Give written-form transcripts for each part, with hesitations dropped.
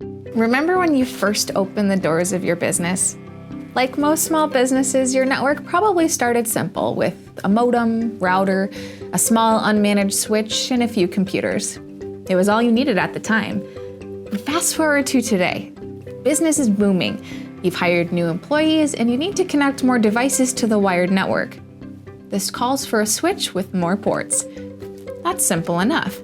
Remember when you first opened the doors of your business? Like most small businesses, your network probably started simple with a modem, router, a small unmanaged switch, and a few computers. It was all you needed at the time. But fast forward to today. Business is booming. You've hired new employees and you need to connect more devices to the wired network. This calls for a switch with more ports. That's simple enough.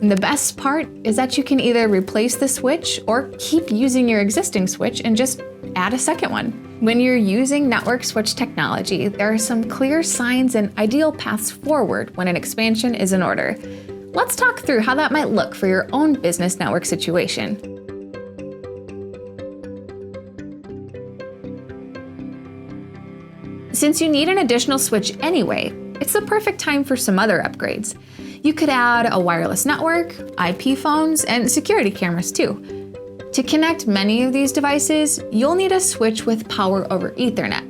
And the best part is that you can either replace the switch or keep using your existing switch and just add a second one. When you're using network switch technology, there are some clear signs and ideal paths forward when an expansion is in order. Let's talk through how that might look for your own business network situation. Since you need an additional switch anyway, it's the perfect time for some other upgrades. You could add a wireless network, IP phones, and security cameras too. To connect many of these devices, you'll need a switch with Power over Ethernet,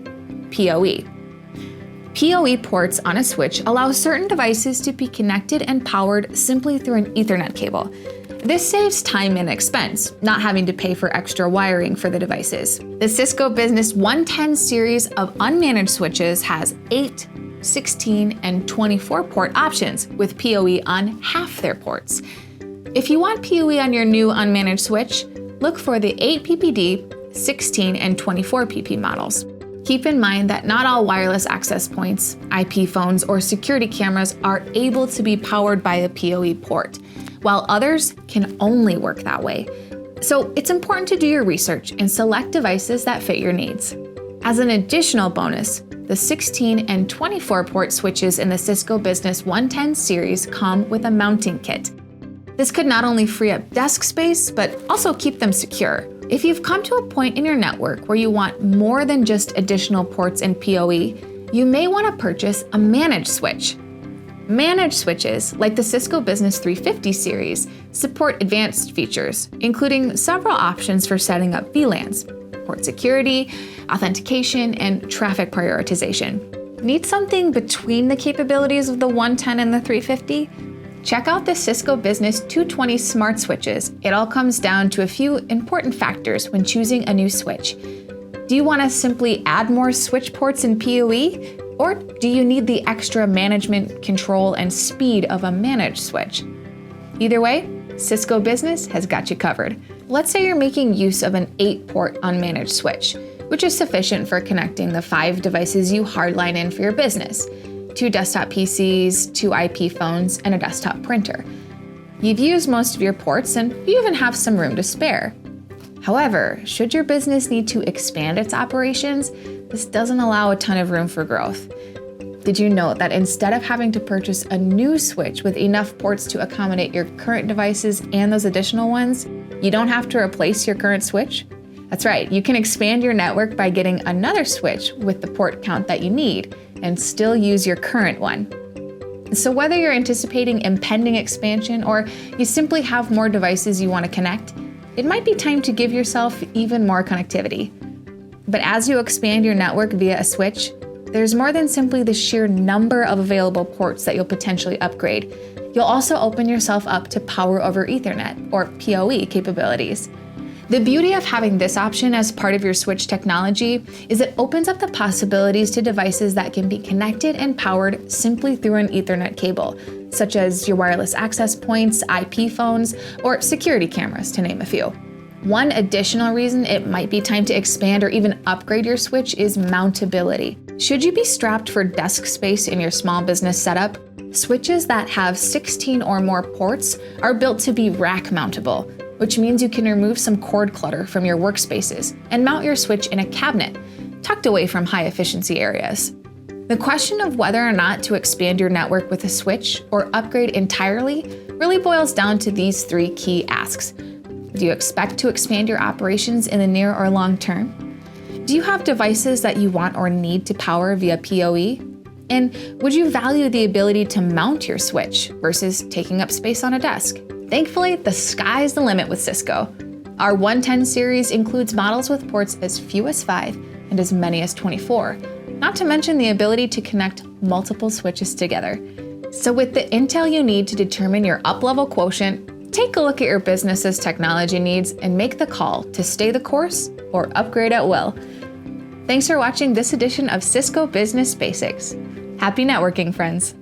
PoE. PoE ports on a switch allow certain devices to be connected and powered simply through an Ethernet cable. This saves time and expense, not having to pay for extra wiring for the devices. The Cisco Business 110 series of unmanaged switches has 8, 16, and 24 port options with PoE on half their ports. If you want PoE on your new unmanaged switch, look for the 8 ppd, 16, and 24 pp models. Keep in mind that not all wireless access points, IP phones, or security cameras are able to be powered by the PoE port, while others can only work that way. So it's important to do your research and select devices that fit your needs. As an additional bonus, the 16 and 24 port switches in the Cisco Business 110 series come with a mounting kit. This could not only free up desk space, but also keep them secure. If you've come to a point in your network where you want more than just additional ports and PoE, you may want to purchase a managed switch. Managed switches, like the Cisco Business 350 series, support advanced features, including several options for setting up VLANs, port security, authentication, and traffic prioritization. Need something between the capabilities of the 110 and the 350? Check out the Cisco Business 220 smart switches. It all comes down to a few important factors when choosing a new switch. Do you want to simply add more switch ports and PoE? Or do you need the extra management, control, and speed of a managed switch? Either way, Cisco Business has got you covered. Let's say you're making use of an 8-port unmanaged switch, which is sufficient for connecting the 5 devices you hardline in for your business: 2 desktop PCs, 2 IP phones, and a desktop printer. You've used most of your ports and you even have some room to spare. However, should your business need to expand its operations, this doesn't allow a ton of room for growth. Did you know that instead of having to purchase a new switch with enough ports to accommodate your current devices and those additional ones, you don't have to replace your current switch? That's right, you can expand your network by getting another switch with the port count that you need and still use your current one. So whether you're anticipating impending expansion or you simply have more devices you want to connect, it might be time to give yourself even more connectivity. But as you expand your network via a switch, there's more than simply the sheer number of available ports that you'll potentially upgrade. You'll also open yourself up to Power over Ethernet, or PoE, capabilities. The beauty of having this option as part of your switch technology is it opens up the possibilities to devices that can be connected and powered simply through an Ethernet cable, such as your wireless access points, IP phones, or security cameras, to name a few. One additional reason it might be time to expand or even upgrade your switch is mountability. Should you be strapped for desk space in your small business setup, switches that have 16 or more ports are built to be rack mountable, which means you can remove some cord clutter from your workspaces and mount your switch in a cabinet, tucked away from high-efficiency areas. The question of whether or not to expand your network with a switch or upgrade entirely really boils down to these 3 key asks. Do you expect to expand your operations in the near or long term? Do you have devices that you want or need to power via PoE? And would you value the ability to mount your switch versus taking up space on a desk? Thankfully, the sky's the limit with Cisco. Our 110 series includes models with ports as few as 5 and as many as 24, not to mention the ability to connect multiple switches together. So with the intel you need to determine your up-level quotient, Take a look at your business's technology needs and make the call to stay the course or upgrade at will. Thanks for watching this edition of Cisco Business Basics. Happy networking, friends.